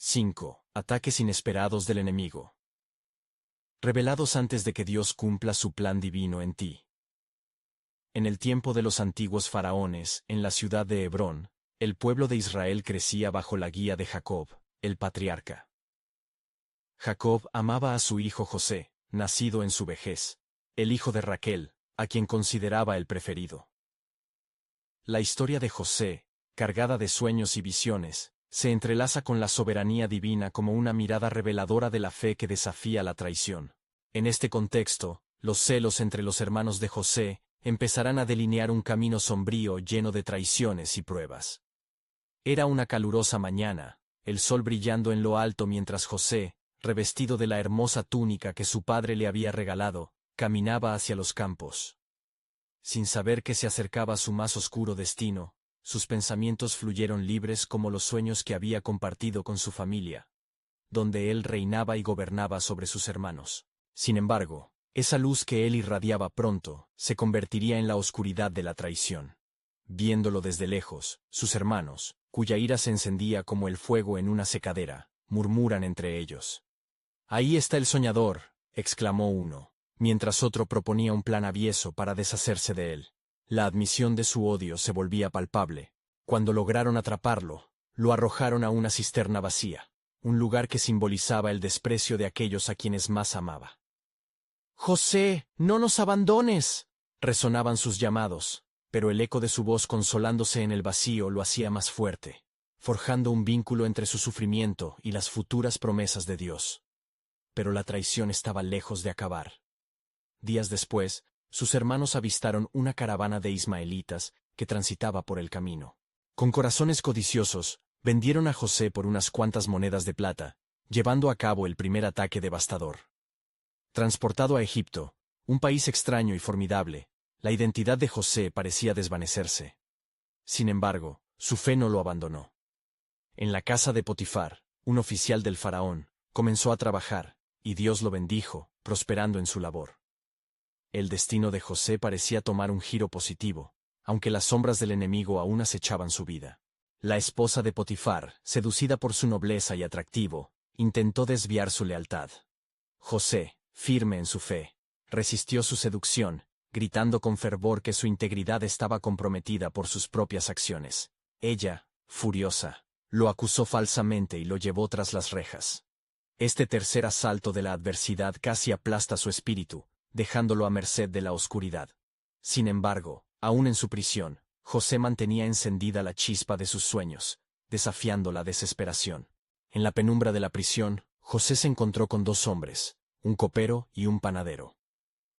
5. Ataques inesperados del enemigo. Revelados antes de que Dios cumpla su plan divino en ti. En el tiempo de los antiguos faraones, en la ciudad de Hebrón, el pueblo de Israel crecía bajo la guía de Jacob, el patriarca. Jacob amaba a su hijo José, nacido en su vejez, el hijo de Raquel, a quien consideraba el preferido. La historia de José, cargada de sueños y visiones, se entrelaza con la soberanía divina como una mirada reveladora de la fe que desafía la traición. En este contexto, los celos entre los hermanos de José empezarán a delinear un camino sombrío lleno de traiciones y pruebas. Era una calurosa mañana, el sol brillando en lo alto mientras José, revestido de la hermosa túnica que su padre le había regalado, caminaba hacia los campos. Sin saber que se acercaba su más oscuro destino, sus pensamientos fluyeron libres como los sueños que había compartido con su familia, donde él reinaba y gobernaba sobre sus hermanos. Sin embargo, esa luz que él irradiaba pronto se convertiría en la oscuridad de la traición. Viéndolo desde lejos, sus hermanos, cuya ira se encendía como el fuego en una secadera, murmuran entre ellos. «Ahí está el soñador», exclamó uno, mientras otro proponía un plan avieso para deshacerse de él. La admisión de su odio se volvía palpable. Cuando lograron atraparlo, lo arrojaron a una cisterna vacía, un lugar que simbolizaba el desprecio de aquellos a quienes más amaba. «José, no nos abandones», resonaban sus llamados, pero el eco de su voz consolándose en el vacío lo hacía más fuerte, forjando un vínculo entre su sufrimiento y las futuras promesas de Dios. Pero la traición estaba lejos de acabar. Días después, sus hermanos avistaron una caravana de ismaelitas que transitaba por el camino. Con corazones codiciosos, vendieron a José por unas cuantas monedas de plata, llevando a cabo el primer ataque devastador. Transportado a Egipto, un país extraño y formidable, la identidad de José parecía desvanecerse. Sin embargo, su fe no lo abandonó. En la casa de Potifar, un oficial del faraón, comenzó a trabajar, y Dios lo bendijo, prosperando en su labor. El destino de José parecía tomar un giro positivo, aunque las sombras del enemigo aún acechaban su vida. La esposa de Potifar, seducida por su nobleza y atractivo, intentó desviar su lealtad. José, firme en su fe, resistió su seducción, gritando con fervor que su integridad estaba comprometida por sus propias acciones. Ella, furiosa, lo acusó falsamente y lo llevó tras las rejas. Este tercer asalto de la adversidad casi aplasta su espíritu, dejándolo a merced de la oscuridad. Sin embargo, aún en su prisión, José mantenía encendida la chispa de sus sueños, desafiando la desesperación. En la penumbra de la prisión, José se encontró con dos hombres, un copero y un panadero.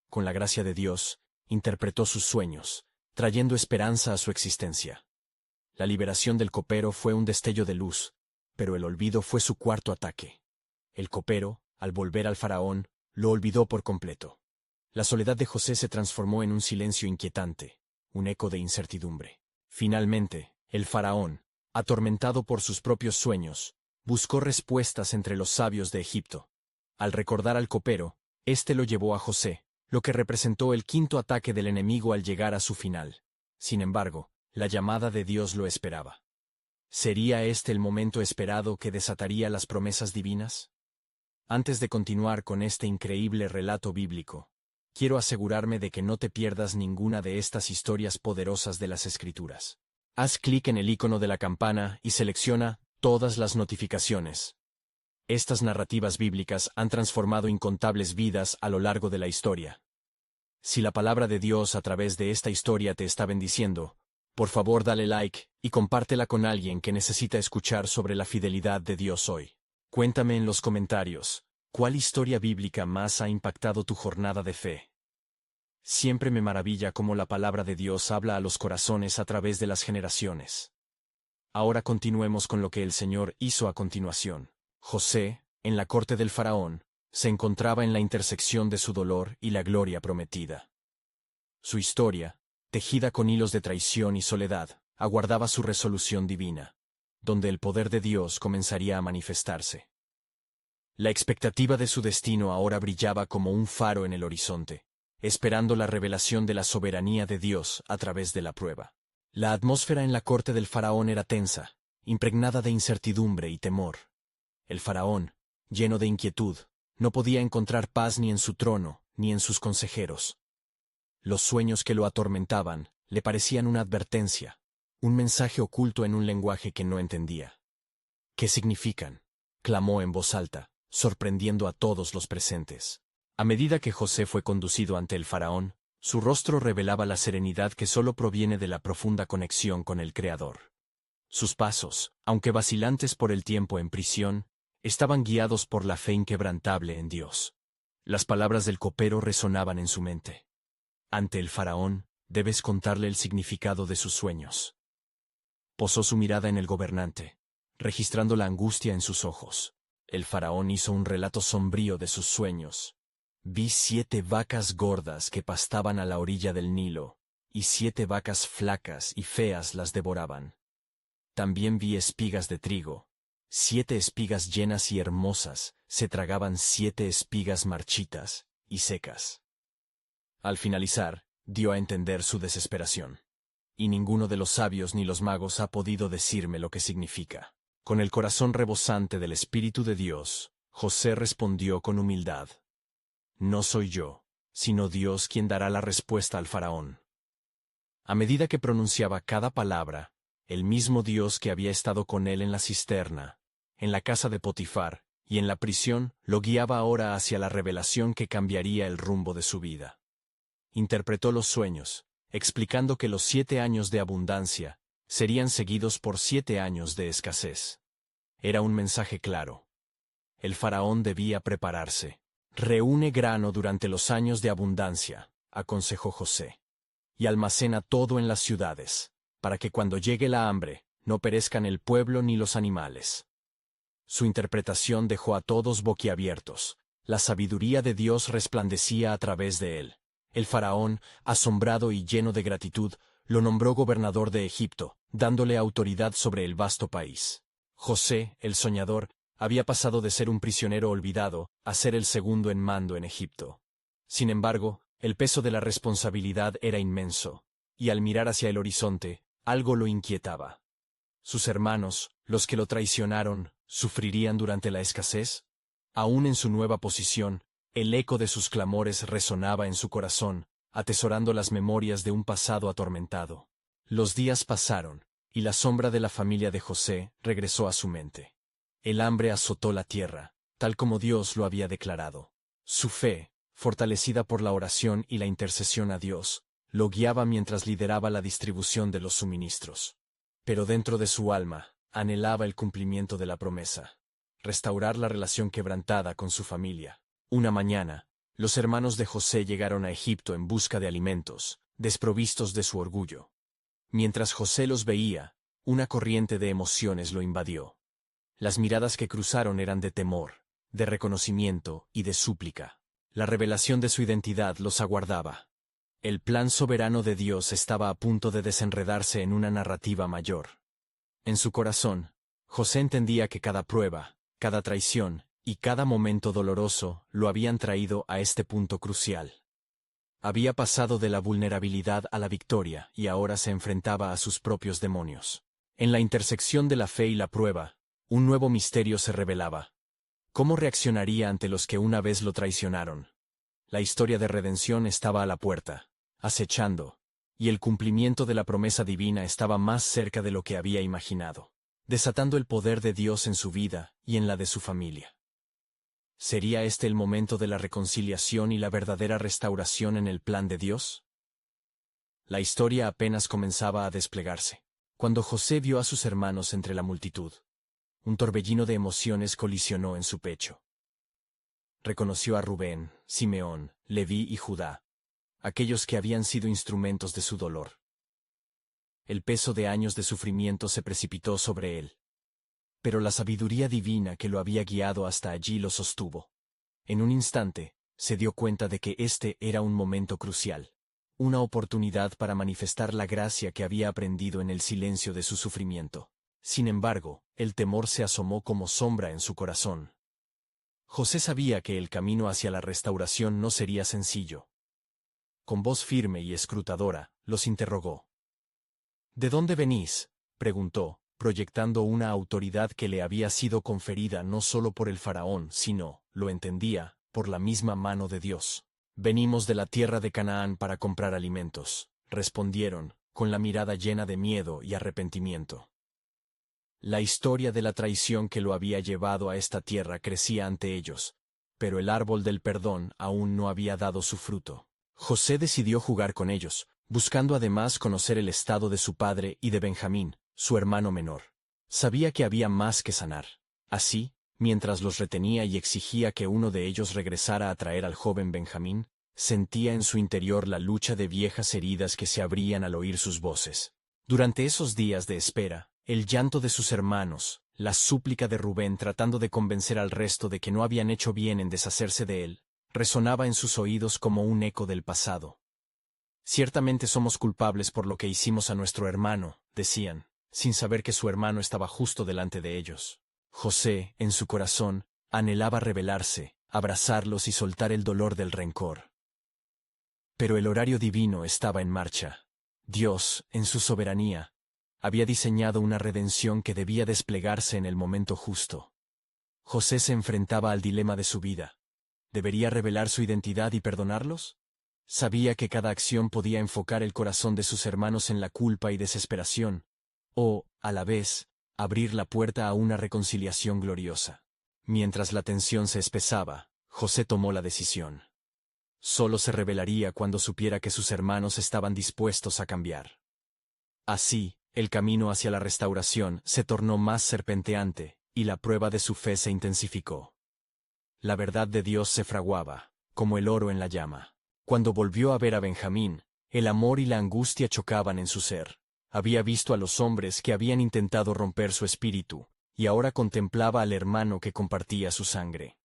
Con la gracia de Dios, interpretó sus sueños, trayendo esperanza a su existencia. La liberación del copero fue un destello de luz, pero el olvido fue su cuarto ataque. El copero, al volver al faraón, lo olvidó por completo. La soledad de José se transformó en un silencio inquietante, un eco de incertidumbre. Finalmente, el faraón, atormentado por sus propios sueños, buscó respuestas entre los sabios de Egipto. Al recordar al copero, éste lo llevó a José, lo que representó el quinto ataque del enemigo al llegar a su final. Sin embargo, la llamada de Dios lo esperaba. ¿Sería este el momento esperado que desataría las promesas divinas? Antes de continuar con este increíble relato bíblico, quiero asegurarme de que no te pierdas ninguna de estas historias poderosas de las Escrituras. Haz clic en el icono de la campana y selecciona todas las notificaciones. Estas narrativas bíblicas han transformado incontables vidas a lo largo de la historia. Si la palabra de Dios a través de esta historia te está bendiciendo, por favor dale like y compártela con alguien que necesita escuchar sobre la fidelidad de Dios hoy. Cuéntame en los comentarios, ¿cuál historia bíblica más ha impactado tu jornada de fe? Siempre me maravilla cómo la palabra de Dios habla a los corazones a través de las generaciones. Ahora continuemos con lo que el Señor hizo a continuación. José, en la corte del faraón, se encontraba en la intersección de su dolor y la gloria prometida. Su historia, tejida con hilos de traición y soledad, aguardaba su resolución divina, donde el poder de Dios comenzaría a manifestarse. La expectativa de su destino ahora brillaba como un faro en el horizonte, esperando la revelación de la soberanía de Dios a través de la prueba. La atmósfera en la corte del faraón era tensa, impregnada de incertidumbre y temor. El faraón, lleno de inquietud, no podía encontrar paz ni en su trono, ni en sus consejeros. Los sueños que lo atormentaban le parecían una advertencia, un mensaje oculto en un lenguaje que no entendía. ¿Qué significan?, clamó en voz alta, sorprendiendo a todos los presentes. A medida que José fue conducido ante el faraón, su rostro revelaba la serenidad que solo proviene de la profunda conexión con el Creador. Sus pasos, aunque vacilantes por el tiempo en prisión, estaban guiados por la fe inquebrantable en Dios. Las palabras del copero resonaban en su mente. Ante el faraón, debes contarle el significado de sus sueños. Posó su mirada en el gobernante, registrando la angustia en sus ojos. El faraón hizo un relato sombrío de sus sueños. Vi 7 vacas gordas que pastaban a la orilla del Nilo, y 7 vacas flacas y feas las devoraban. También vi espigas de trigo. 7 espigas llenas y hermosas se tragaban 7 espigas marchitas y secas. Al finalizar, dio a entender su desesperación. Y ninguno de los sabios ni los magos ha podido decirme lo que significa. Con el corazón rebosante del Espíritu de Dios, José respondió con humildad: No soy yo, sino Dios quien dará la respuesta al faraón. A medida que pronunciaba cada palabra, el mismo Dios que había estado con él en la cisterna, en la casa de Potifar y en la prisión, lo guiaba ahora hacia la revelación que cambiaría el rumbo de su vida. Interpretó los sueños, explicando que los 7 años de abundancia serían seguidos por 7 años de escasez. Era un mensaje claro. El faraón debía prepararse. Reúne grano durante los años de abundancia, aconsejó José, y almacena todo en las ciudades, para que cuando llegue la hambre, no perezcan el pueblo ni los animales. Su interpretación dejó a todos boquiabiertos. La sabiduría de Dios resplandecía a través de él. El faraón, asombrado y lleno de gratitud, lo nombró gobernador de Egipto, dándole autoridad sobre el vasto país. José, el soñador, había pasado de ser un prisionero olvidado a ser el segundo en mando en Egipto. Sin embargo, el peso de la responsabilidad era inmenso, y al mirar hacia el horizonte, algo lo inquietaba. ¿Sus hermanos, los que lo traicionaron, sufrirían durante la escasez? Aún en su nueva posición, el eco de sus clamores resonaba en su corazón, atesorando las memorias de un pasado atormentado. Los días pasaron, y la sombra de la familia de José regresó a su mente. El hambre azotó la tierra, tal como Dios lo había declarado. Su fe, fortalecida por la oración y la intercesión a Dios, lo guiaba mientras lideraba la distribución de los suministros. Pero dentro de su alma, anhelaba el cumplimiento de la promesa: restaurar la relación quebrantada con su familia. Una mañana, los hermanos de José llegaron a Egipto en busca de alimentos, desprovistos de su orgullo. Mientras José los veía, una corriente de emociones lo invadió. Las miradas que cruzaron eran de temor, de reconocimiento y de súplica. La revelación de su identidad los aguardaba. El plan soberano de Dios estaba a punto de desenredarse en una narrativa mayor. En su corazón, José entendía que cada prueba, cada traición y cada momento doloroso lo habían traído a este punto crucial. Había pasado de la vulnerabilidad a la victoria y ahora se enfrentaba a sus propios demonios. En la intersección de la fe y la prueba, un nuevo misterio se revelaba. ¿Cómo reaccionaría ante los que una vez lo traicionaron? La historia de redención estaba a la puerta, acechando, y el cumplimiento de la promesa divina estaba más cerca de lo que había imaginado, desatando el poder de Dios en su vida y en la de su familia. ¿Sería este el momento de la reconciliación y la verdadera restauración en el plan de Dios? La historia apenas comenzaba a desplegarse, cuando José vio a sus hermanos entre la multitud. Un torbellino de emociones colisionó en su pecho. Reconoció a Rubén, Simeón, Leví y Judá, aquellos que habían sido instrumentos de su dolor. El peso de años de sufrimiento se precipitó sobre él. Pero la sabiduría divina que lo había guiado hasta allí lo sostuvo. En un instante, se dio cuenta de que este era un momento crucial, una oportunidad para manifestar la gracia que había aprendido en el silencio de su sufrimiento. Sin embargo, el temor se asomó como sombra en su corazón. José sabía que el camino hacia la restauración no sería sencillo. Con voz firme y escrutadora, los interrogó. «¿De dónde venís?», preguntó, proyectando una autoridad que le había sido conferida no solo por el faraón, sino, lo entendía, por la misma mano de Dios. «Venimos de la tierra de Canaán para comprar alimentos», respondieron, con la mirada llena de miedo y arrepentimiento. La historia de la traición que lo había llevado a esta tierra crecía ante ellos, pero el árbol del perdón aún no había dado su fruto. José decidió jugar con ellos, buscando además conocer el estado de su padre y de Benjamín, su hermano menor. Sabía que había más que sanar. Así, mientras los retenía y exigía que uno de ellos regresara a traer al joven Benjamín, sentía en su interior la lucha de viejas heridas que se abrían al oír sus voces. Durante esos días de espera, el llanto de sus hermanos, la súplica de Rubén tratando de convencer al resto de que no habían hecho bien en deshacerse de él, resonaba en sus oídos como un eco del pasado. «Ciertamente somos culpables por lo que hicimos a nuestro hermano», decían, sin saber que su hermano estaba justo delante de ellos. José, en su corazón, anhelaba rebelarse, abrazarlos y soltar el dolor del rencor. Pero el horario divino estaba en marcha. Dios, en su soberanía, había diseñado una redención que debía desplegarse en el momento justo. José se enfrentaba al dilema de su vida. ¿Debería revelar su identidad y perdonarlos? Sabía que cada acción podía enfocar el corazón de sus hermanos en la culpa y desesperación, o, a la vez, abrir la puerta a una reconciliación gloriosa. Mientras la tensión se espesaba, José tomó la decisión. Solo se rebelaría cuando supiera que sus hermanos estaban dispuestos a cambiar. Así, el camino hacia la restauración se tornó más serpenteante, y la prueba de su fe se intensificó. La verdad de Dios se fraguaba, como el oro en la llama. Cuando volvió a ver a Benjamín, el amor y la angustia chocaban en su ser. Había visto a los hombres que habían intentado romper su espíritu, y ahora contemplaba al hermano que compartía su sangre.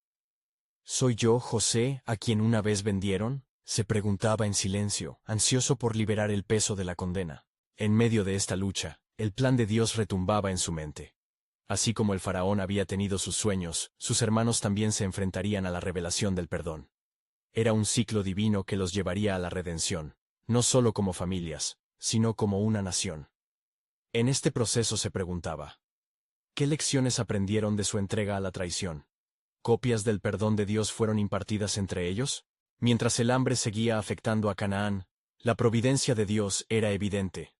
«¿Soy yo, José, a quien una vez vendieron?», se preguntaba en silencio, ansioso por liberar el peso de la condena. En medio de esta lucha, el plan de Dios retumbaba en su mente. Así como el faraón había tenido sus sueños, sus hermanos también se enfrentarían a la revelación del perdón. Era un ciclo divino que los llevaría a la redención, no solo como familias, sino como una nación. En este proceso se preguntaba, ¿qué lecciones aprendieron de su entrega a la traición? ¿Copias del perdón de Dios fueron impartidas entre ellos? Mientras el hambre seguía afectando a Canaán, la providencia de Dios era evidente.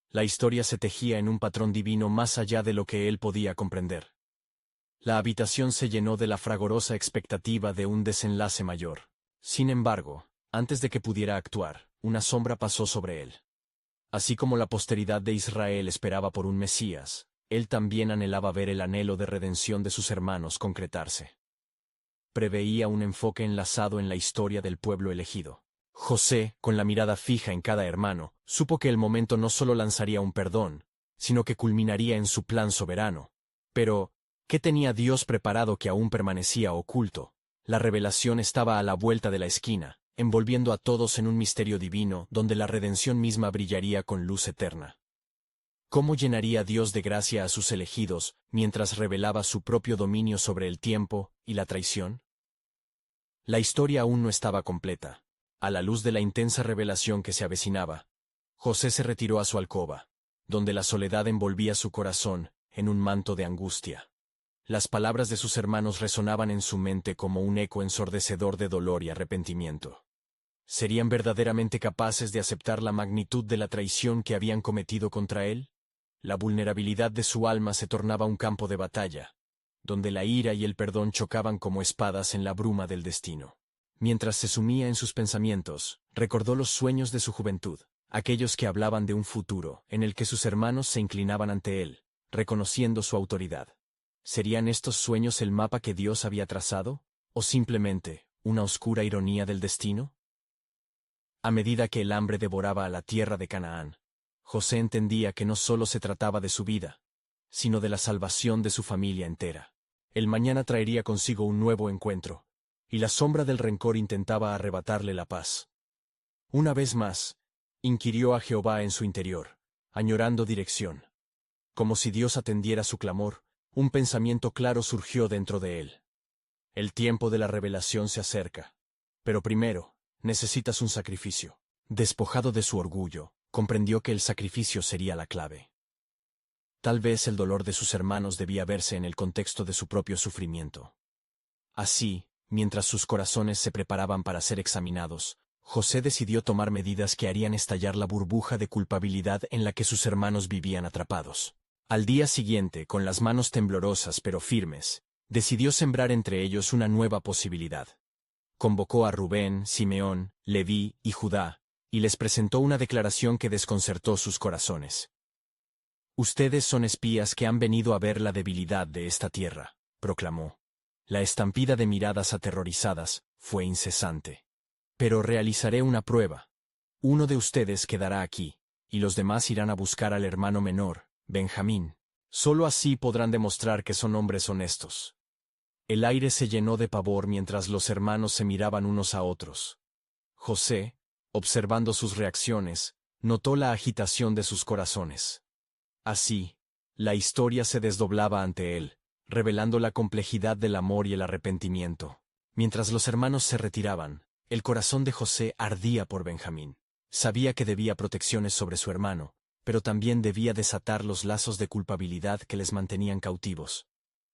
La historia se tejía en un patrón divino más allá de lo que él podía comprender. La habitación se llenó de la fragorosa expectativa de un desenlace mayor. Sin embargo, antes de que pudiera actuar, una sombra pasó sobre él. Así como la posteridad de Israel esperaba por un Mesías, él también anhelaba ver el anhelo de redención de sus hermanos concretarse. Preveía un enfoque enlazado en la historia del pueblo elegido. José, con la mirada fija en cada hermano, supo que el momento no solo lanzaría un perdón, sino que culminaría en su plan soberano. Pero, ¿qué tenía Dios preparado que aún permanecía oculto? La revelación estaba a la vuelta de la esquina, envolviendo a todos en un misterio divino donde la redención misma brillaría con luz eterna. ¿Cómo llenaría Dios de gracia a sus elegidos mientras revelaba su propio dominio sobre el tiempo y la traición? La historia aún no estaba completa. A la luz de la intensa revelación que se avecinaba, José se retiró a su alcoba, donde la soledad envolvía su corazón en un manto de angustia. Las palabras de sus hermanos resonaban en su mente como un eco ensordecedor de dolor y arrepentimiento. ¿Serían verdaderamente capaces de aceptar la magnitud de la traición que habían cometido contra él? La vulnerabilidad de su alma se tornaba un campo de batalla, donde la ira y el perdón chocaban como espadas en la bruma del destino. Mientras se sumía en sus pensamientos, recordó los sueños de su juventud, aquellos que hablaban de un futuro en el que sus hermanos se inclinaban ante él, reconociendo su autoridad. ¿Serían estos sueños el mapa que Dios había trazado, o simplemente una oscura ironía del destino? A medida que el hambre devoraba a la tierra de Canaán, José entendía que no solo se trataba de su vida, sino de la salvación de su familia entera. El mañana traería consigo un nuevo encuentro, y la sombra del rencor intentaba arrebatarle la paz. Una vez más, inquirió a Jehová en su interior, añorando dirección. Como si Dios atendiera su clamor, un pensamiento claro surgió dentro de él. El tiempo de la revelación se acerca. Pero primero, necesitas un sacrificio. Despojado de su orgullo, comprendió que el sacrificio sería la clave. Tal vez el dolor de sus hermanos debía verse en el contexto de su propio sufrimiento. Así, mientras sus corazones se preparaban para ser examinados, José decidió tomar medidas que harían estallar la burbuja de culpabilidad en la que sus hermanos vivían atrapados. Al día siguiente, con las manos temblorosas pero firmes, decidió sembrar entre ellos una nueva posibilidad. Convocó a Rubén, Simeón, Leví y Judá, y les presentó una declaración que desconcertó sus corazones. «Ustedes son espías que han venido a ver la debilidad de esta tierra», proclamó. La estampida de miradas aterrorizadas fue incesante. «Pero realizaré una prueba. Uno de ustedes quedará aquí, y los demás irán a buscar al hermano menor, Benjamín. Solo así podrán demostrar que son hombres honestos». El aire se llenó de pavor mientras los hermanos se miraban unos a otros. José, observando sus reacciones, notó la agitación de sus corazones. Así, la historia se desdoblaba ante él, revelando la complejidad del amor y el arrepentimiento. Mientras los hermanos se retiraban, el corazón de José ardía por Benjamín. Sabía que debía protecciones sobre su hermano, pero también debía desatar los lazos de culpabilidad que les mantenían cautivos.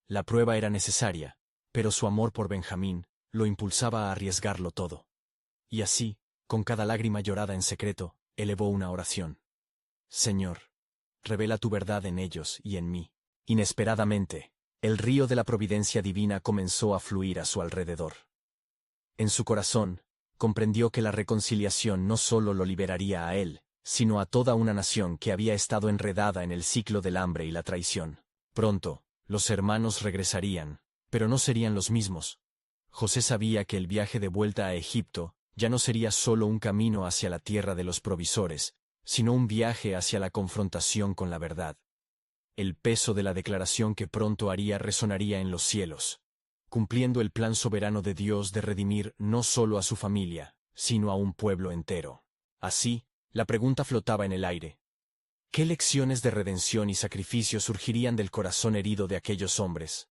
La prueba era necesaria, pero su amor por Benjamín lo impulsaba a arriesgarlo todo. Y así, con cada lágrima llorada en secreto, elevó una oración. «Señor, revela tu verdad en ellos y en mí». Inesperadamente, el río de la providencia divina comenzó a fluir a su alrededor. En su corazón, comprendió que la reconciliación no solo lo liberaría a él, sino a toda una nación que había estado enredada en el ciclo del hambre y la traición. Pronto, los hermanos regresarían, pero no serían los mismos. José sabía que el viaje de vuelta a Egipto ya no sería solo un camino hacia la tierra de los provisores, sino un viaje hacia la confrontación con la verdad. El peso de la declaración que pronto haría resonaría en los cielos, cumpliendo el plan soberano de Dios de redimir no solo a su familia, sino a un pueblo entero. Así, la pregunta flotaba en el aire. ¿Qué lecciones de redención y sacrificio surgirían del corazón herido de aquellos hombres?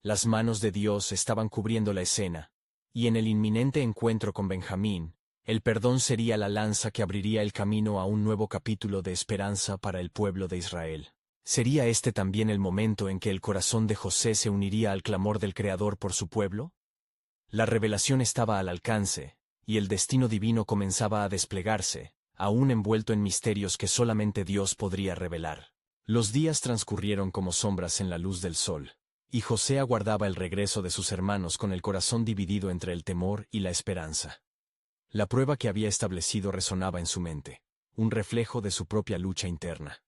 Las manos de Dios estaban cubriendo la escena, y en el inminente encuentro con Benjamín, el perdón sería la lanza que abriría el camino a un nuevo capítulo de esperanza para el pueblo de Israel. ¿Sería este también el momento en que el corazón de José se uniría al clamor del Creador por su pueblo? La revelación estaba al alcance, y el destino divino comenzaba a desplegarse, aún envuelto en misterios que solamente Dios podría revelar. Los días transcurrieron como sombras en la luz del sol, y José aguardaba el regreso de sus hermanos con el corazón dividido entre el temor y la esperanza. La prueba que había establecido resonaba en su mente, un reflejo de su propia lucha interna.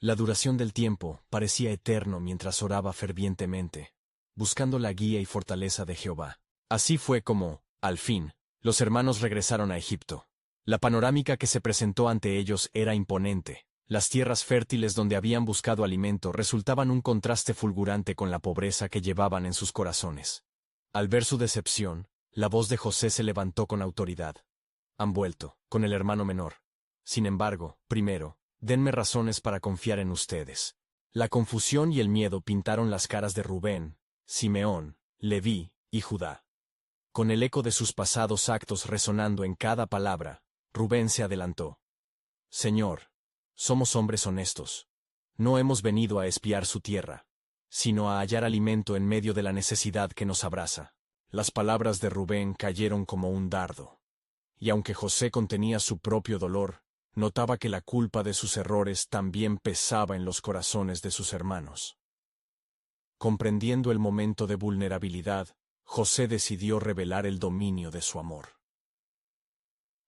La duración del tiempo parecía eterno mientras oraba fervientemente, buscando la guía y fortaleza de Jehová. Así fue como, al fin, los hermanos regresaron a Egipto. La panorámica que se presentó ante ellos era imponente. Las tierras fértiles donde habían buscado alimento resultaban un contraste fulgurante con la pobreza que llevaban en sus corazones. Al ver su decepción, la voz de José se levantó con autoridad. «Han vuelto, con el hermano menor. Sin embargo, primero, denme razones para confiar en ustedes». La confusión y el miedo pintaron las caras de Rubén, Simeón, Leví y Judá. Con el eco de sus pasados actos resonando en cada palabra, Rubén se adelantó. «Señor, somos hombres honestos. No hemos venido a espiar su tierra, sino a hallar alimento en medio de la necesidad que nos abraza». Las palabras de Rubén cayeron como un dardo. Y aunque José contenía su propio dolor, notaba que la culpa de sus errores también pesaba en los corazones de sus hermanos. Comprendiendo el momento de vulnerabilidad, José decidió revelar el dominio de su amor.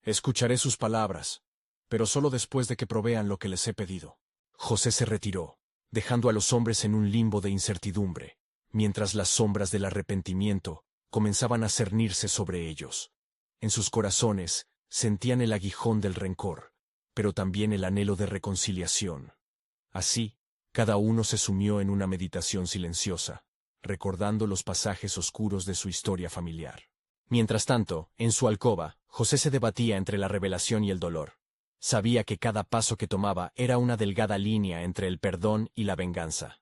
«Escucharé sus palabras, pero solo después de que provean lo que les he pedido». José se retiró, dejando a los hombres en un limbo de incertidumbre, mientras las sombras del arrepentimiento comenzaban a cernirse sobre ellos. En sus corazones sentían el aguijón del rencor, pero también el anhelo de reconciliación. Así, cada uno se sumió en una meditación silenciosa, recordando los pasajes oscuros de su historia familiar. Mientras tanto, en su alcoba, José se debatía entre la revelación y el dolor. Sabía que cada paso que tomaba era una delgada línea entre el perdón y la venganza.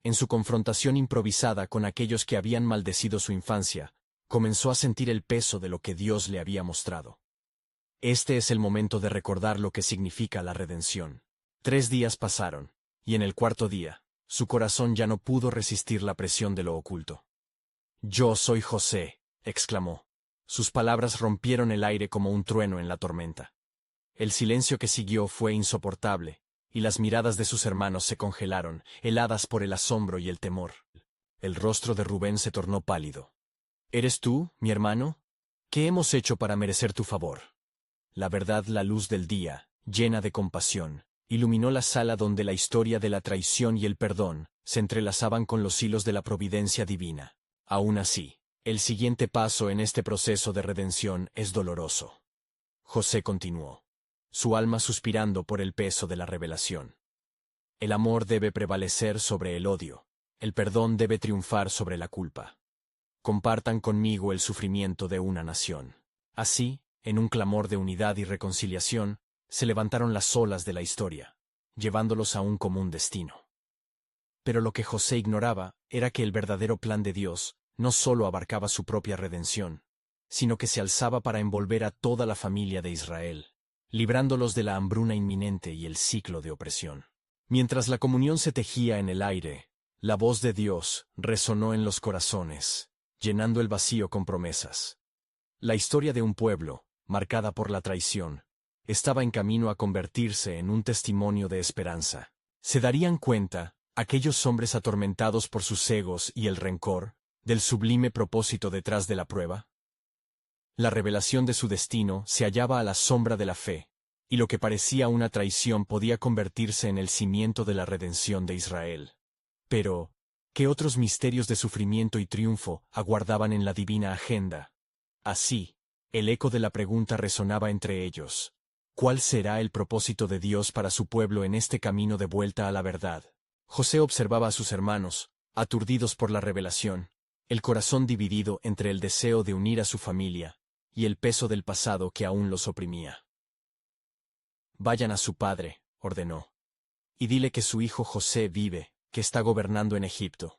En su confrontación improvisada con aquellos que habían maldecido su infancia, comenzó a sentir el peso de lo que Dios le había mostrado. Este es el momento de recordar lo que significa la redención. 3 días pasaron, y en el cuarto día, su corazón ya no pudo resistir la presión de lo oculto. «Yo soy José», exclamó. Sus palabras rompieron el aire como un trueno en la tormenta. El silencio que siguió fue insoportable, y las miradas de sus hermanos se congelaron, heladas por el asombro y el temor. El rostro de Rubén se tornó pálido. «¿Eres tú, mi hermano? ¿Qué hemos hecho para merecer tu favor?» La verdad, la luz del día, llena de compasión, iluminó la sala donde la historia de la traición y el perdón se entrelazaban con los hilos de la providencia divina. Aún así, el siguiente paso en este proceso de redención es doloroso. José continuó, su alma suspirando por el peso de la revelación. El amor debe prevalecer sobre el odio, el perdón debe triunfar sobre la culpa. Compartan conmigo el sufrimiento de una nación. Así, en un clamor de unidad y reconciliación, se levantaron las olas de la historia, llevándolos a un común destino. Pero lo que José ignoraba era que el verdadero plan de Dios no solo abarcaba su propia redención, sino que se alzaba para envolver a toda la familia de Israel, librándolos de la hambruna inminente y el ciclo de opresión. Mientras la comunión se tejía en el aire, la voz de Dios resonó en los corazones, llenando el vacío con promesas. La historia de un pueblo, marcada por la traición, estaba en camino a convertirse en un testimonio de esperanza. ¿Se darían cuenta, aquellos hombres atormentados por sus egos y el rencor, del sublime propósito detrás de la prueba? La revelación de su destino se hallaba a la sombra de la fe, y lo que parecía una traición podía convertirse en el cimiento de la redención de Israel. Pero, ¿qué otros misterios de sufrimiento y triunfo aguardaban en la divina agenda? Así, el eco de la pregunta resonaba entre ellos. ¿Cuál será el propósito de Dios para su pueblo en este camino de vuelta a la verdad? José observaba a sus hermanos, aturdidos por la revelación, el corazón dividido entre el deseo de unir a su familia y el peso del pasado que aún los oprimía. «Vayan a su padre», ordenó, «y dile que su hijo José vive, que está gobernando en Egipto.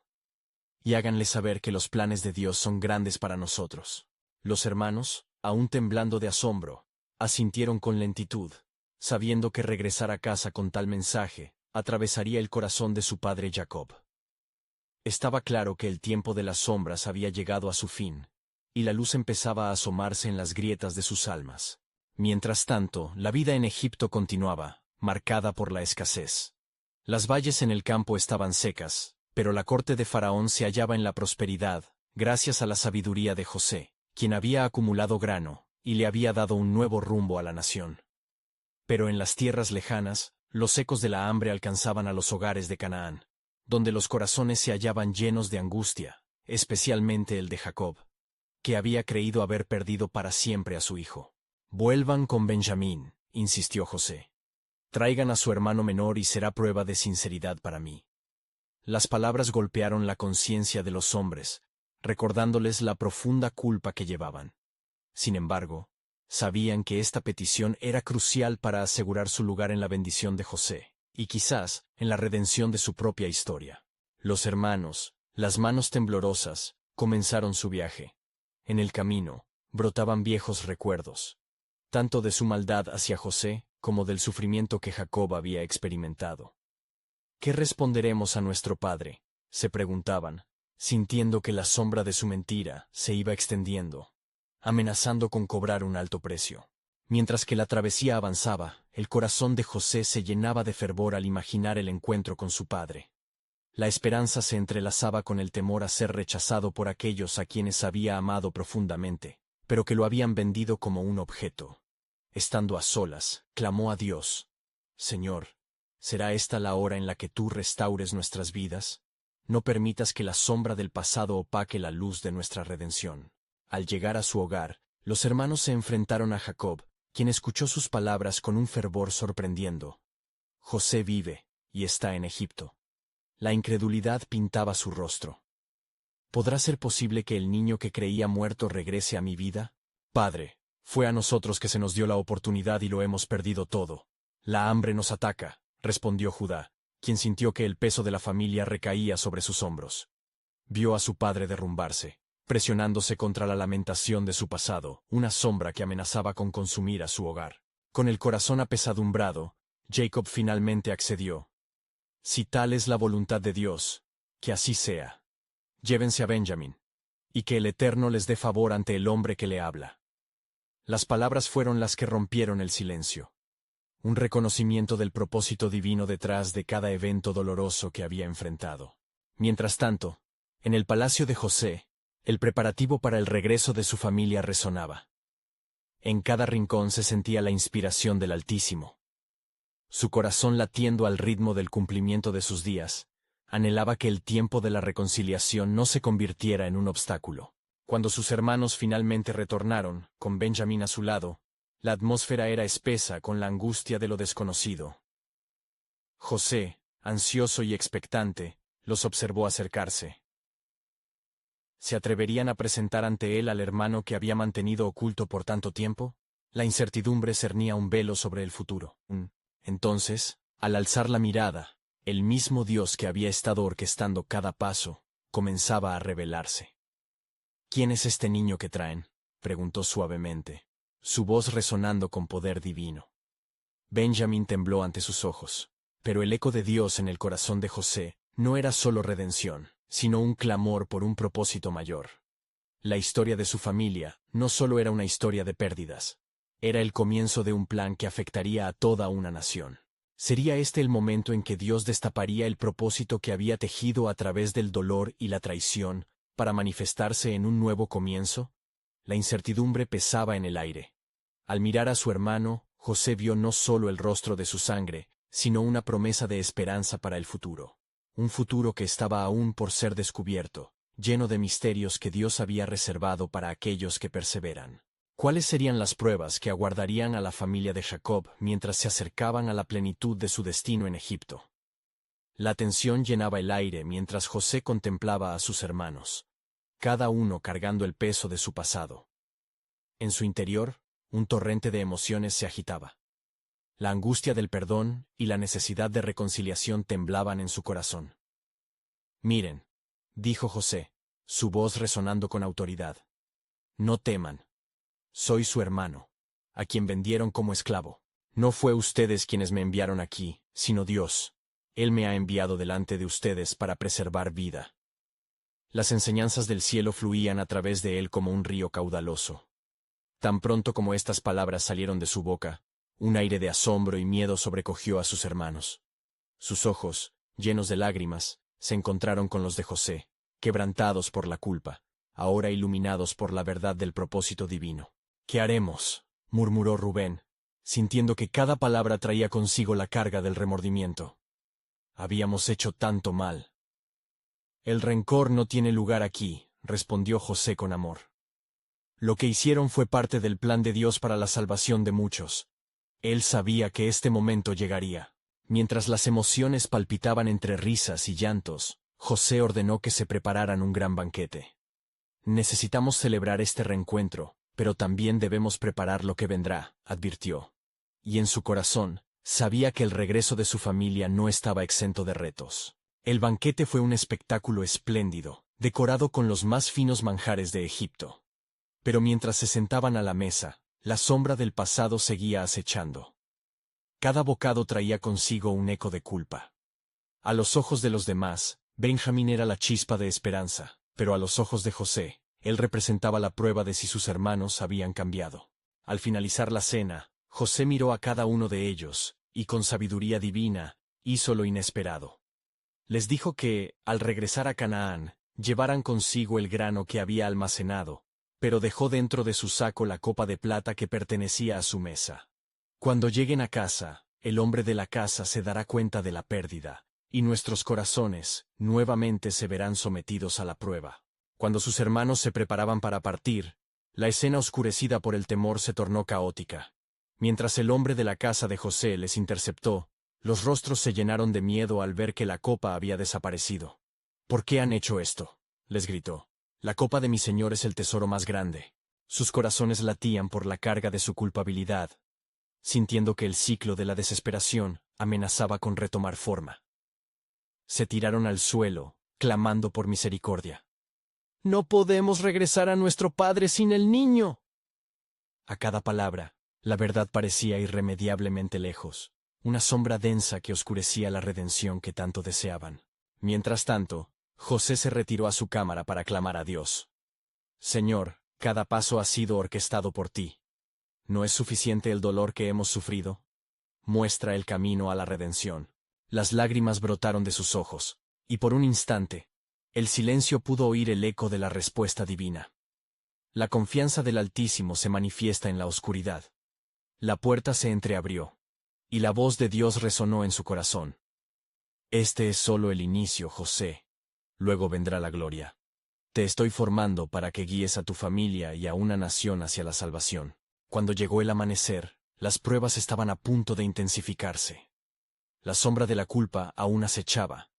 Y háganle saber que los planes de Dios son grandes para nosotros». Los hermanos, aún temblando de asombro, asintieron con lentitud, sabiendo que regresar a casa con tal mensaje atravesaría el corazón de su padre Jacob. Estaba claro que el tiempo de las sombras había llegado a su fin, y la luz empezaba a asomarse en las grietas de sus almas. Mientras tanto, la vida en Egipto continuaba, marcada por la escasez. Las valles en el campo estaban secas, pero la corte de Faraón se hallaba en la prosperidad, gracias a la sabiduría de José, quien había acumulado grano, y le había dado un nuevo rumbo a la nación. Pero en las tierras lejanas, los ecos de la hambre alcanzaban a los hogares de Canaán, donde los corazones se hallaban llenos de angustia, especialmente el de Jacob, que había creído haber perdido para siempre a su hijo. «Vuelvan con Benjamín», insistió José. «Traigan a su hermano menor y será prueba de sinceridad para mí». Las palabras golpearon la conciencia de los hombres, recordándoles la profunda culpa que llevaban. Sin embargo, sabían que esta petición era crucial para asegurar su lugar en la bendición de José, y quizás en la redención de su propia historia. Los hermanos, las manos temblorosas, comenzaron su viaje. En el camino, brotaban viejos recuerdos, tanto de su maldad hacia José como del sufrimiento que Jacob había experimentado. «¿Qué responderemos a nuestro padre?», se preguntaban, sintiendo que la sombra de su mentira se iba extendiendo, amenazando con cobrar un alto precio. Mientras que la travesía avanzaba, el corazón de José se llenaba de fervor al imaginar el encuentro con su padre. La esperanza se entrelazaba con el temor a ser rechazado por aquellos a quienes había amado profundamente, pero que lo habían vendido como un objeto. Estando a solas, clamó a Dios: «Señor, ¿será esta la hora en la que tú restaures nuestras vidas? No permitas que la sombra del pasado opaque la luz de nuestra redención». Al llegar a su hogar, los hermanos se enfrentaron a Jacob, quien escuchó sus palabras con un fervor sorprendiendo. «José vive, y está en Egipto». La incredulidad pintaba su rostro. ¿Podrá ser posible que el niño que creía muerto regrese a mi vida? «Padre, fue a nosotros que se nos dio la oportunidad y lo hemos perdido todo. La hambre nos ataca», respondió Judá, quien sintió que el peso de la familia recaía sobre sus hombros. Vio a su padre derrumbarse, presionándose contra la lamentación de su pasado, una sombra que amenazaba con consumir a su hogar. Con el corazón apesadumbrado, Jacob finalmente accedió. Si tal es la voluntad de Dios, que así sea. Llévense a Benjamín, y que el Eterno les dé favor ante el hombre que le habla. Las palabras fueron las que rompieron el silencio. Un reconocimiento del propósito divino detrás de cada evento doloroso que había enfrentado. Mientras tanto, en el palacio de José, el preparativo para el regreso de su familia resonaba. En cada rincón se sentía la inspiración del Altísimo. Su corazón latiendo al ritmo del cumplimiento de sus días, anhelaba que el tiempo de la reconciliación no se convirtiera en un obstáculo. Cuando sus hermanos finalmente retornaron, con Benjamín a su lado, la atmósfera era espesa con la angustia de lo desconocido. José, ansioso y expectante, los observó acercarse. ¿Se atreverían a presentar ante él al hermano que había mantenido oculto por tanto tiempo? La incertidumbre cernía un velo sobre el futuro. Entonces, al alzar la mirada, el mismo Dios que había estado orquestando cada paso, comenzaba a revelarse. ¿Quién es este niño que traen?, preguntó suavemente, su voz resonando con poder divino. Benjamín tembló ante sus ojos, pero el eco de Dios en el corazón de José no era solo redención, sino un clamor por un propósito mayor. La historia de su familia no solo era una historia de pérdidas, era el comienzo de un plan que afectaría a toda una nación. ¿Sería este el momento en que Dios destaparía el propósito que había tejido a través del dolor y la traición para manifestarse en un nuevo comienzo? La incertidumbre pesaba en el aire. Al mirar a su hermano, José vio no solo el rostro de su sangre, sino una promesa de esperanza para el futuro. Un futuro que estaba aún por ser descubierto, lleno de misterios que Dios había reservado para aquellos que perseveran. ¿Cuáles serían las pruebas que aguardarían a la familia de Jacob mientras se acercaban a la plenitud de su destino en Egipto? La tensión llenaba el aire mientras José contemplaba a sus hermanos, cada uno cargando el peso de su pasado. En su interior, un torrente de emociones se agitaba. La angustia del perdón y la necesidad de reconciliación temblaban en su corazón. «Miren», dijo José, su voz resonando con autoridad. «No teman. Soy su hermano, a quien vendieron como esclavo. No fue ustedes quienes me enviaron aquí, sino Dios. Él me ha enviado delante de ustedes para preservar vida». Las enseñanzas del cielo fluían a través de él como un río caudaloso. Tan pronto como estas palabras salieron de su boca, un aire de asombro y miedo sobrecogió a sus hermanos. Sus ojos, llenos de lágrimas, se encontraron con los de José, quebrantados por la culpa, ahora iluminados por la verdad del propósito divino. «¿Qué haremos?», murmuró Rubén, sintiendo que cada palabra traía consigo la carga del remordimiento. «Habíamos hecho tanto mal». «El rencor no tiene lugar aquí», respondió José con amor. «Lo que hicieron fue parte del plan de Dios para la salvación de muchos. Él sabía que este momento llegaría». Mientras las emociones palpitaban entre risas y llantos, José ordenó que se prepararan un gran banquete. «Necesitamos celebrar este reencuentro, pero también debemos preparar lo que vendrá», advirtió. Y en su corazón, sabía que el regreso de su familia no estaba exento de retos. El banquete fue un espectáculo espléndido, decorado con los más finos manjares de Egipto. Pero mientras se sentaban a la mesa, la sombra del pasado seguía acechando. Cada bocado traía consigo un eco de culpa. A los ojos de los demás, Benjamín era la chispa de esperanza, pero a los ojos de José, él representaba la prueba de si sus hermanos habían cambiado. Al finalizar la cena, José miró a cada uno de ellos, y con sabiduría divina, hizo lo inesperado. Les dijo que, al regresar a Canaán, llevaran consigo el grano que había almacenado, pero dejó dentro de su saco la copa de plata que pertenecía a su mesa. «Cuando lleguen a casa, el hombre de la casa se dará cuenta de la pérdida, y nuestros corazones, nuevamente se verán sometidos a la prueba». Cuando sus hermanos se preparaban para partir, la escena oscurecida por el temor se tornó caótica. Mientras el hombre de la casa de José les interceptó, los rostros se llenaron de miedo al ver que la copa había desaparecido. «¿Por qué han hecho esto?», les gritó. «La copa de mi señor es el tesoro más grande». Sus corazones latían por la carga de su culpabilidad, sintiendo que el ciclo de la desesperación amenazaba con retomar forma. Se tiraron al suelo, clamando por misericordia. «No podemos regresar a nuestro padre sin el niño». A cada palabra, la verdad parecía irremediablemente lejos. una sombra densa que oscurecía la redención que tanto deseaban. Mientras tanto, José se retiró a su cámara para clamar a Dios. Señor, cada paso ha sido orquestado por ti. ¿No es suficiente el dolor que hemos sufrido? Muestra el camino a la redención. Las lágrimas brotaron de sus ojos, y por un instante, el silencio pudo oír el eco de la respuesta divina. La confianza del Altísimo se manifiesta en la oscuridad. La puerta se entreabrió, y la voz de Dios resonó en su corazón. Este es solo el inicio, José. Luego vendrá la gloria. Te estoy formando para que guíes a tu familia y a una nación hacia la salvación. Cuando llegó el amanecer, las pruebas estaban a punto de intensificarse. La sombra de la culpa aún acechaba,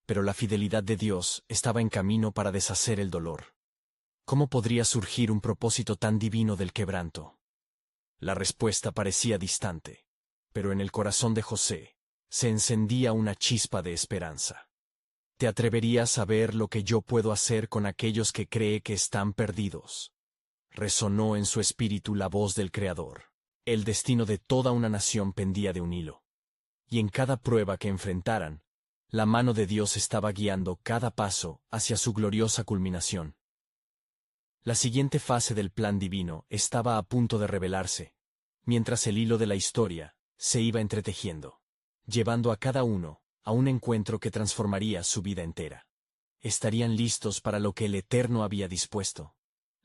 pero la fidelidad de Dios estaba en camino para deshacer el dolor. ¿Cómo podría surgir un propósito tan divino del quebranto? La respuesta parecía distante, pero en el corazón de José se encendía una chispa de esperanza. ¿Te atreverías a ver lo que yo puedo hacer con aquellos que creen que están perdidos? Resonó en su espíritu la voz del Creador. El destino de toda una nación pendía de un hilo. Y en cada prueba que enfrentaran, la mano de Dios estaba guiando cada paso hacia su gloriosa culminación. La siguiente fase del plan divino estaba a punto de revelarse, mientras el hilo de la historia se iba entretejiendo, llevando a cada uno a un encuentro que transformaría su vida entera. ¿Estarían listos para lo que el Eterno había dispuesto?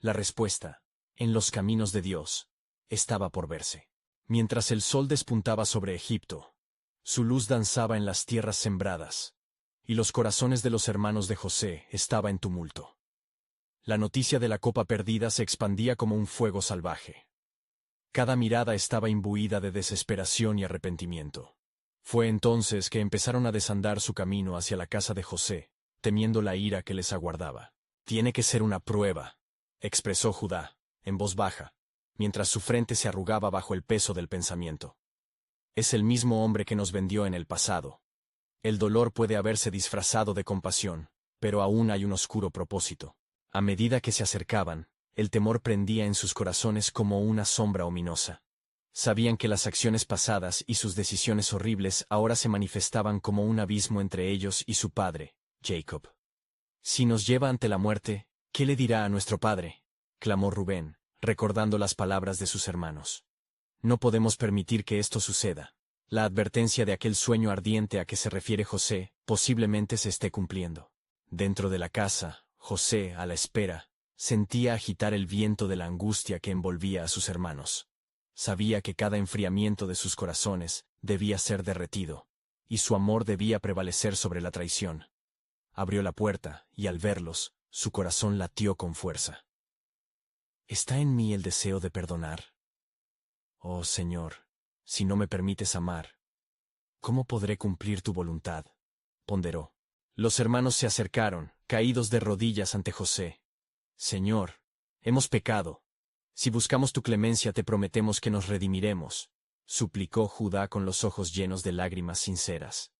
La respuesta, en los caminos de Dios, estaba por verse. Mientras el sol despuntaba sobre Egipto, su luz danzaba en las tierras sembradas, y los corazones de los hermanos de José estaba en tumulto. La noticia de la copa perdida se expandía como un fuego salvaje. Cada mirada estaba imbuida de desesperación y arrepentimiento. Fue entonces que empezaron a desandar su camino hacia la casa de José, temiendo la ira que les aguardaba. «Tiene que ser una prueba», expresó Judá, en voz baja, mientras su frente se arrugaba bajo el peso del pensamiento. «Es el mismo hombre que nos vendió en el pasado. El dolor puede haberse disfrazado de compasión, pero aún hay un oscuro propósito». A medida que se acercaban, el temor prendía en sus corazones como una sombra ominosa. Sabían que las acciones pasadas y sus decisiones horribles ahora se manifestaban como un abismo entre ellos y su padre, Jacob. «Si nos lleva ante la muerte, ¿qué le dirá a nuestro padre?», clamó Rubén, recordando las palabras de sus hermanos. «No podemos permitir que esto suceda. La advertencia de aquel sueño ardiente a que se refiere José posiblemente se esté cumpliendo». Dentro de la casa, José, a la espera, sentía agitar el viento de la angustia que envolvía a sus hermanos. Sabía que cada enfriamiento de sus corazones debía ser derretido, y su amor debía prevalecer sobre la traición. Abrió la puerta, y al verlos, su corazón latió con fuerza. ¿Está en mí el deseo de perdonar? Oh Señor, si no me permites amar, ¿cómo podré cumplir tu voluntad?, ponderó. Los hermanos se acercaron, caídos de rodillas ante José. «Señor, hemos pecado. Si buscamos tu clemencia te prometemos que nos redimiremos», suplicó Judá con los ojos llenos de lágrimas sinceras.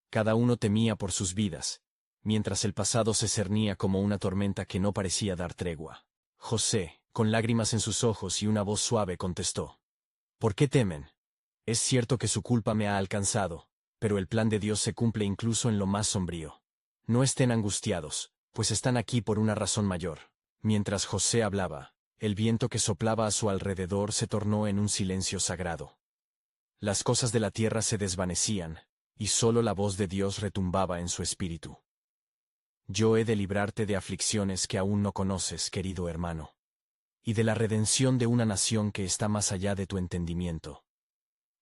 Cada uno temía por sus vidas, mientras el pasado se cernía como una tormenta que no parecía dar tregua. José, con lágrimas en sus ojos y una voz suave, contestó: «¿Por qué temen? Es cierto que su culpa me ha alcanzado, pero el plan de Dios se cumple incluso en lo más sombrío. No estén angustiados, pues están aquí por una razón mayor». Mientras José hablaba, el viento que soplaba a su alrededor se tornó en un silencio sagrado. Las cosas de la tierra se desvanecían, y solo la voz de Dios retumbaba en su espíritu. «Yo he de librarte de aflicciones que aún no conoces, querido hermano, y de la redención de una nación que está más allá de tu entendimiento.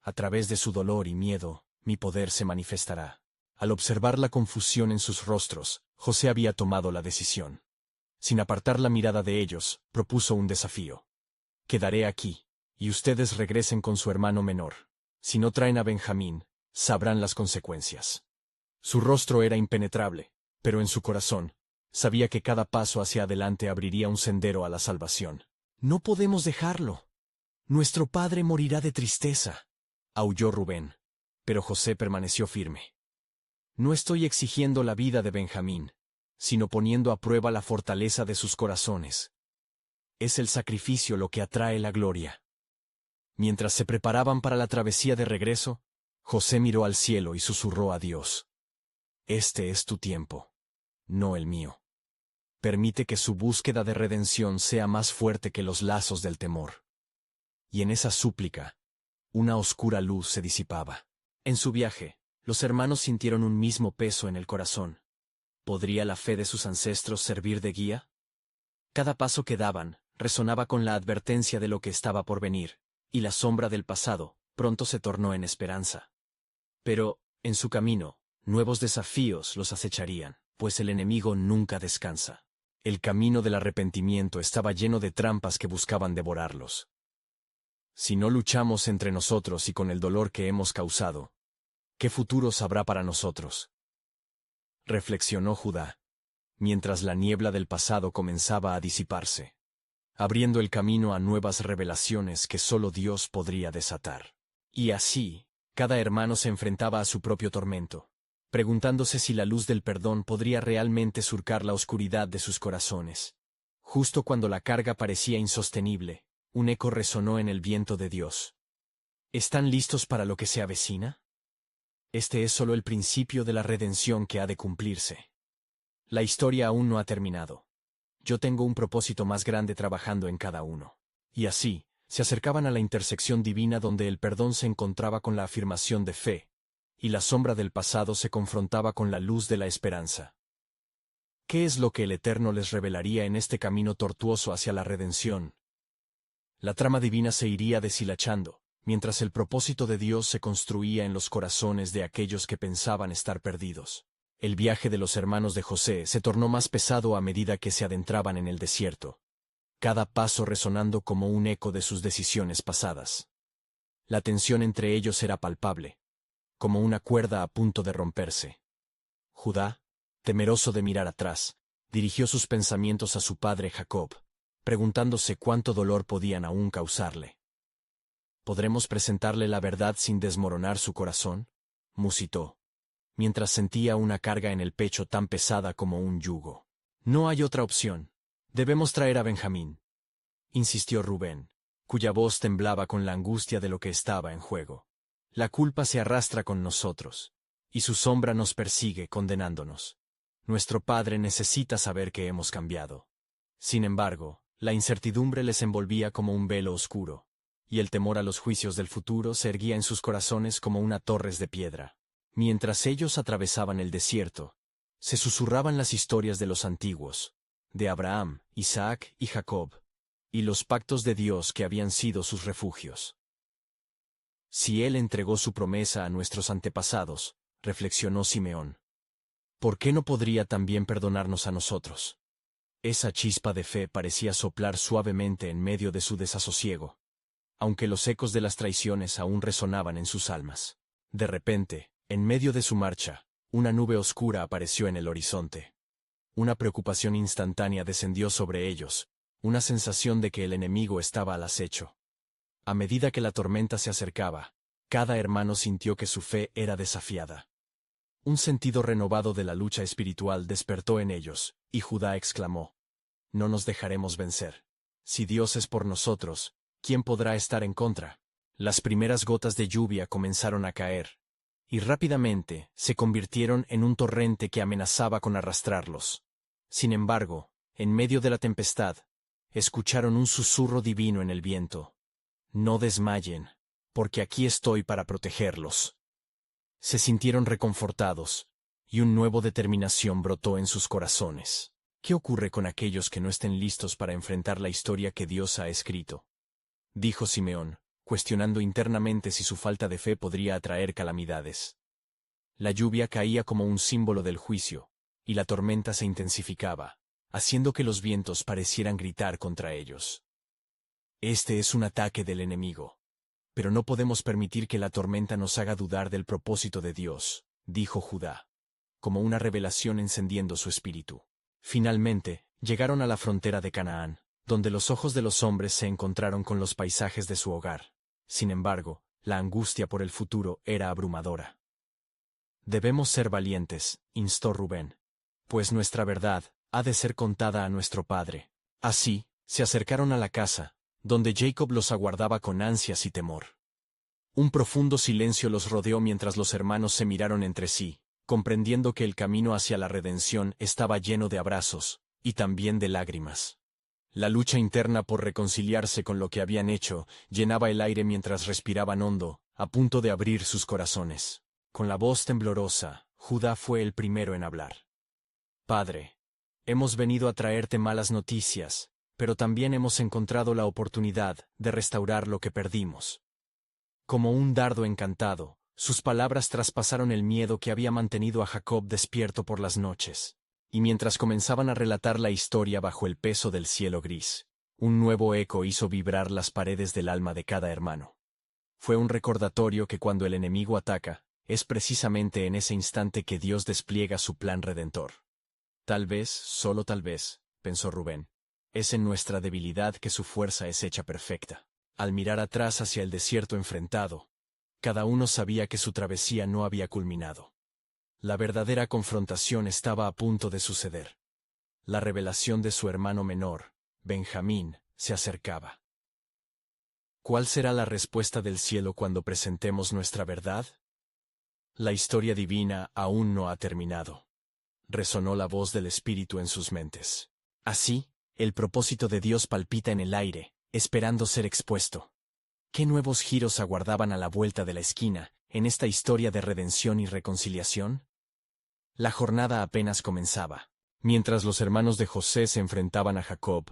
A través de su dolor y miedo, mi poder se manifestará». Al observar la confusión en sus rostros, José había tomado la decisión. Sin apartar la mirada de ellos, propuso un desafío. «Quedaré aquí, y ustedes regresen con su hermano menor. Si no traen a Benjamín, sabrán las consecuencias». Su rostro era impenetrable, pero en su corazón, sabía que cada paso hacia adelante abriría un sendero a la salvación. «No podemos dejarlo. Nuestro padre morirá de tristeza», aulló Rubén, pero José permaneció firme. «No estoy exigiendo la vida de Benjamín, sino poniendo a prueba la fortaleza de sus corazones. Es el sacrificio lo que atrae la gloria». Mientras se preparaban para la travesía de regreso, José miró al cielo y susurró a Dios: Este es tu tiempo, no el mío. Permite que su búsqueda de redención sea más fuerte que los lazos del temor. Y en esa súplica, una oscura luz se disipaba. En su viaje, los hermanos sintieron un mismo peso en el corazón. ¿Podría la fe de sus ancestros servir de guía? Cada paso que daban resonaba con la advertencia de lo que estaba por venir, y la sombra del pasado pronto se tornó en esperanza. Pero, en su camino, nuevos desafíos los acecharían, pues el enemigo nunca descansa. El camino del arrepentimiento estaba lleno de trampas que buscaban devorarlos. Si no luchamos entre nosotros y con el dolor que hemos causado, ¿qué futuros habrá para nosotros? Reflexionó Judá, mientras la niebla del pasado comenzaba a disiparse, abriendo el camino a nuevas revelaciones que solo Dios podría desatar. Y así, cada hermano se enfrentaba a su propio tormento, preguntándose si la luz del perdón podría realmente surcar la oscuridad de sus corazones. Justo cuando la carga parecía insostenible, un eco resonó en el viento de Dios. ¿Están listos para lo que se avecina? Este es solo el principio de la redención que ha de cumplirse. La historia aún no ha terminado. Yo tengo un propósito más grande trabajando en cada uno. Y así, se acercaban a la intersección divina donde el perdón se encontraba con la afirmación de fe, y la sombra del pasado se confrontaba con la luz de la esperanza. ¿Qué es lo que el Eterno les revelaría en este camino tortuoso hacia la redención? La trama divina se iría deshilachando, mientras el propósito de Dios se construía en los corazones de aquellos que pensaban estar perdidos. El viaje de los hermanos de José se tornó más pesado a medida que se adentraban en el desierto, cada paso resonando como un eco de sus decisiones pasadas. La tensión entre ellos era palpable, como una cuerda a punto de romperse. Judá, temeroso de mirar atrás, dirigió sus pensamientos a su padre Jacob, preguntándose cuánto dolor podían aún causarle. ¿Podremos presentarle la verdad sin desmoronar su corazón?, musitó, mientras sentía una carga en el pecho tan pesada como un yugo. No hay otra opción. Debemos traer a Benjamín, insistió Rubén, cuya voz temblaba con la angustia de lo que estaba en juego. La culpa se arrastra con nosotros, y su sombra nos persigue condenándonos. Nuestro padre necesita saber que hemos cambiado. Sin embargo, la incertidumbre les envolvía como un velo oscuro, y el temor a los juicios del futuro se erguía en sus corazones como una torre de piedra. Mientras ellos atravesaban el desierto, se susurraban las historias de los antiguos, de Abraham, Isaac y Jacob, y los pactos de Dios que habían sido sus refugios. Si Él entregó su promesa a nuestros antepasados, reflexionó Simeón, ¿por qué no podría también perdonarnos a nosotros? Esa chispa de fe parecía soplar suavemente en medio de su desasosiego, aunque los ecos de las traiciones aún resonaban en sus almas. De repente, en medio de su marcha, una nube oscura apareció en el horizonte. Una preocupación instantánea descendió sobre ellos, una sensación de que el enemigo estaba al acecho. A medida que la tormenta se acercaba, cada hermano sintió que su fe era desafiada. Un sentido renovado de la lucha espiritual despertó en ellos, y Judá exclamó: No nos dejaremos vencer. Si Dios es por nosotros, ¿quién podrá estar en contra? Las primeras gotas de lluvia comenzaron a caer, y rápidamente se convirtieron en un torrente que amenazaba con arrastrarlos. Sin embargo, en medio de la tempestad, escucharon un susurro divino en el viento: No desmayen, porque aquí estoy para protegerlos. Se sintieron reconfortados, y una nueva determinación brotó en sus corazones. ¿Qué ocurre con aquellos que no estén listos para enfrentar la historia que Dios ha escrito?, dijo Simeón, cuestionando internamente si su falta de fe podría atraer calamidades. La lluvia caía como un símbolo del juicio, y la tormenta se intensificaba, haciendo que los vientos parecieran gritar contra ellos. Este es un ataque del enemigo. Pero no podemos permitir que la tormenta nos haga dudar del propósito de Dios, dijo Judá, como una revelación encendiendo su espíritu. Finalmente, llegaron a la frontera de Canaán, donde los ojos de los hombres se encontraron con los paisajes de su hogar. Sin embargo, la angustia por el futuro era abrumadora. Debemos ser valientes, instó Rubén, pues nuestra verdad ha de ser contada a nuestro padre. Así, se acercaron a la casa, donde Jacob los aguardaba con ansias y temor. Un profundo silencio los rodeó mientras los hermanos se miraron entre sí, comprendiendo que el camino hacia la redención estaba lleno de abrazos, y también de lágrimas. La lucha interna por reconciliarse con lo que habían hecho llenaba el aire mientras respiraban hondo, a punto de abrir sus corazones. Con la voz temblorosa, Judá fue el primero en hablar. Padre, hemos venido a traerte malas noticias, pero también hemos encontrado la oportunidad de restaurar lo que perdimos. Como un dardo encantado, sus palabras traspasaron el miedo que había mantenido a Jacob despierto por las noches, y mientras comenzaban a relatar la historia bajo el peso del cielo gris, un nuevo eco hizo vibrar las paredes del alma de cada hermano. Fue un recordatorio que cuando el enemigo ataca, es precisamente en ese instante que Dios despliega su plan redentor. Tal vez, solo tal vez, pensó Rubén, es en nuestra debilidad que su fuerza es hecha perfecta. Al mirar atrás hacia el desierto enfrentado, cada uno sabía que su travesía no había culminado. La verdadera confrontación estaba a punto de suceder. La revelación de su hermano menor, Benjamín, se acercaba. ¿Cuál será la respuesta del cielo cuando presentemos nuestra verdad? La historia divina aún no ha terminado. Resonó la voz del Espíritu en sus mentes. Así, el propósito de Dios palpita en el aire, esperando ser expuesto. ¿Qué nuevos giros aguardaban a la vuelta de la esquina, en esta historia de redención y reconciliación? La jornada apenas comenzaba. Mientras los hermanos de José se enfrentaban a Jacob,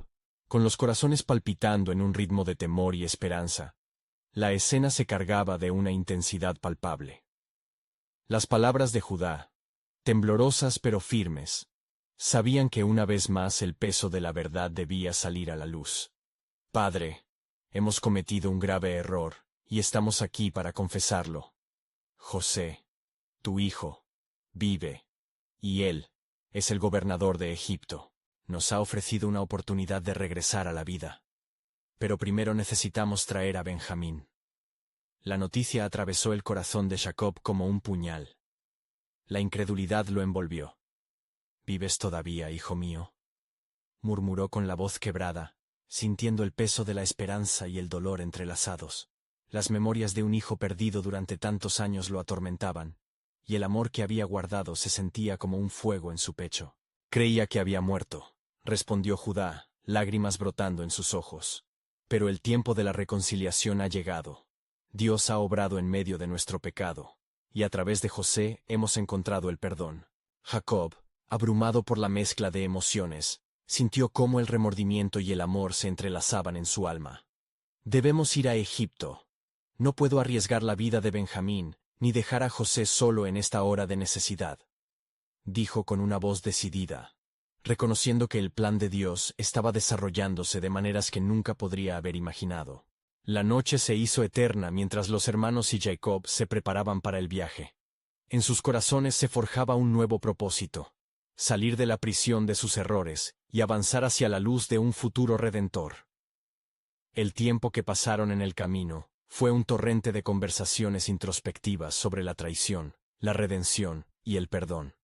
con los corazones palpitando en un ritmo de temor y esperanza, la escena se cargaba de una intensidad palpable. Las palabras de Judá, temblorosas pero firmes, sabían que una vez más el peso de la verdad debía salir a la luz. Padre, hemos cometido un grave error, y estamos aquí para confesarlo. José, tu hijo, vive, y él es el gobernador de Egipto. Nos ha ofrecido una oportunidad de regresar a la vida. Pero primero necesitamos traer a Benjamín. La noticia atravesó el corazón de Jacob como un puñal. La incredulidad lo envolvió. ¿Vives todavía, hijo mío?, murmuró con la voz quebrada, sintiendo el peso de la esperanza y el dolor entrelazados. Las memorias de un hijo perdido durante tantos años lo atormentaban, y el amor que había guardado se sentía como un fuego en su pecho. Creía que había muerto, respondió Judá, lágrimas brotando en sus ojos. Pero el tiempo de la reconciliación ha llegado. Dios ha obrado en medio de nuestro pecado, y a través de José hemos encontrado el perdón. Jacob, abrumado por la mezcla de emociones, sintió cómo el remordimiento y el amor se entrelazaban en su alma. Debemos ir a Egipto. No puedo arriesgar la vida de Benjamín, ni dejar a José solo en esta hora de necesidad, dijo con una voz decidida, reconociendo que el plan de Dios estaba desarrollándose de maneras que nunca podría haber imaginado. La noche se hizo eterna mientras los hermanos y Jacob se preparaban para el viaje. En sus corazones se forjaba un nuevo propósito: salir de la prisión de sus errores y avanzar hacia la luz de un futuro redentor. El tiempo que pasaron en el camino fue un torrente de conversaciones introspectivas sobre la traición, la redención y el perdón.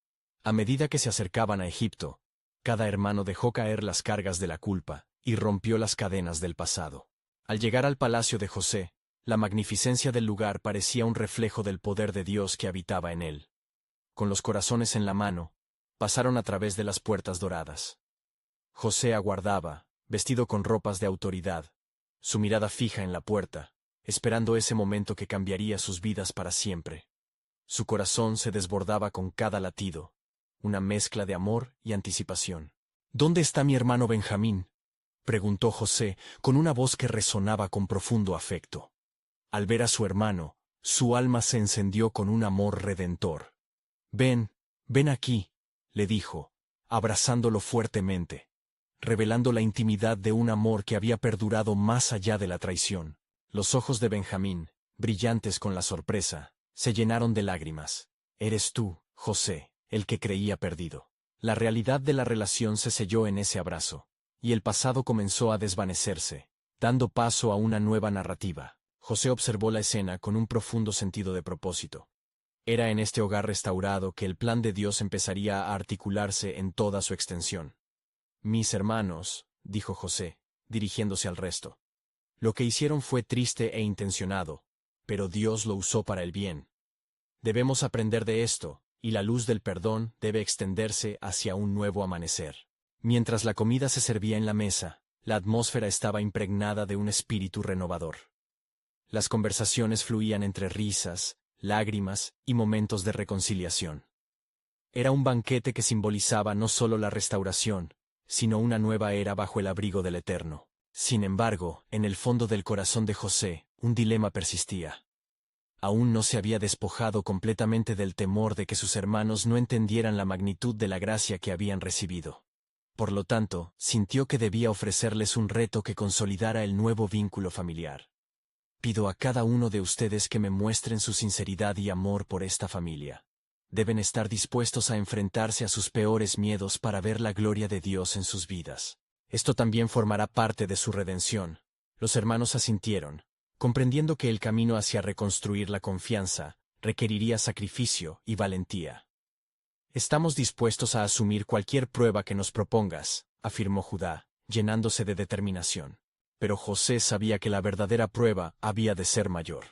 A medida que se acercaban a Egipto, cada hermano dejó caer las cargas de la culpa y rompió las cadenas del pasado. Al llegar al palacio de José, la magnificencia del lugar parecía un reflejo del poder de Dios que habitaba en él. Con los corazones en la mano, pasaron a través de las puertas doradas. José aguardaba, vestido con ropas de autoridad, su mirada fija en la puerta, esperando ese momento que cambiaría sus vidas para siempre. Su corazón se desbordaba con cada latido, una mezcla de amor y anticipación. ¿Dónde está mi hermano Benjamín?, preguntó José, con una voz que resonaba con profundo afecto. Al ver a su hermano, su alma se encendió con un amor redentor. Ven, ven aquí, le dijo, abrazándolo fuertemente, revelando la intimidad de un amor que había perdurado más allá de la traición. Los ojos de Benjamín, brillantes con la sorpresa, se llenaron de lágrimas. Eres tú, José, el que creía perdido. La realidad de la relación se selló en ese abrazo, y el pasado comenzó a desvanecerse, dando paso a una nueva narrativa. José observó la escena con un profundo sentido de propósito. Era en este hogar restaurado que el plan de Dios empezaría a articularse en toda su extensión. Mis hermanos, dijo José, dirigiéndose al resto, lo que hicieron fue triste e intencionado, pero Dios lo usó para el bien. Debemos aprender de esto, y la luz del perdón debe extenderse hacia un nuevo amanecer. Mientras la comida se servía en la mesa, la atmósfera estaba impregnada de un espíritu renovador. Las conversaciones fluían entre risas, lágrimas y momentos de reconciliación. Era un banquete que simbolizaba no solo la restauración, sino una nueva era bajo el abrigo del Eterno. Sin embargo, en el fondo del corazón de José, un dilema persistía. Aún no se había despojado completamente del temor de que sus hermanos no entendieran la magnitud de la gracia que habían recibido. Por lo tanto, sintió que debía ofrecerles un reto que consolidara el nuevo vínculo familiar. Pido a cada uno de ustedes que me muestren su sinceridad y amor por esta familia. Deben estar dispuestos a enfrentarse a sus peores miedos para ver la gloria de Dios en sus vidas. Esto también formará parte de su redención. Los hermanos asintieron, comprendiendo que el camino hacia reconstruir la confianza requeriría sacrificio y valentía. Estamos dispuestos a asumir cualquier prueba que nos propongas, afirmó Judá, llenándose de determinación. Pero José sabía que la verdadera prueba había de ser mayor.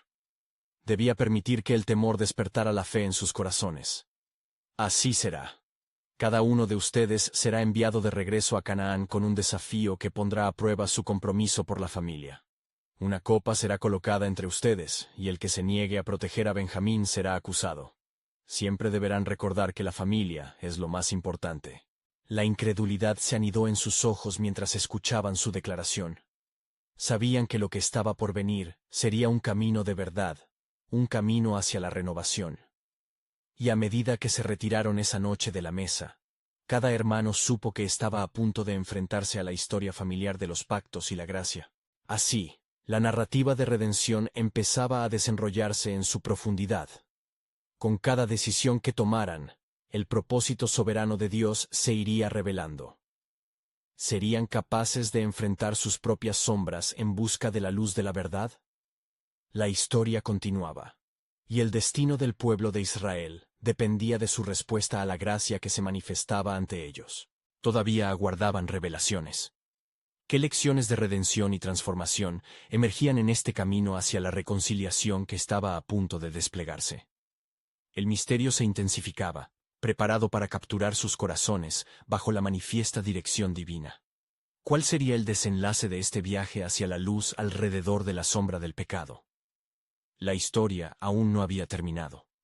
Debía permitir que el temor despertara la fe en sus corazones. Así será. Cada uno de ustedes será enviado de regreso a Canaán con un desafío que pondrá a prueba su compromiso por la familia. Una copa será colocada entre ustedes, y el que se niegue a proteger a Benjamín será acusado. Siempre deberán recordar que la familia es lo más importante. La incredulidad se anidó en sus ojos mientras escuchaban su declaración. Sabían que lo que estaba por venir sería un camino de verdad, un camino hacia la renovación. Y a medida que se retiraron esa noche de la mesa, cada hermano supo que estaba a punto de enfrentarse a la historia familiar de los pactos y la gracia. Así, la narrativa de redención empezaba a desenrollarse en su profundidad. Con cada decisión que tomaran, el propósito soberano de Dios se iría revelando. ¿Serían capaces de enfrentar sus propias sombras en busca de la luz de la verdad? La historia continuaba. Y el destino del pueblo de Israel dependía de su respuesta a la gracia que se manifestaba ante ellos. Todavía aguardaban revelaciones. ¿Qué lecciones de redención y transformación emergían en este camino hacia la reconciliación que estaba a punto de desplegarse? El misterio se intensificaba, preparado para capturar sus corazones bajo la manifiesta dirección divina. ¿Cuál sería el desenlace de este viaje hacia la luz alrededor de la sombra del pecado? La historia aún no había terminado.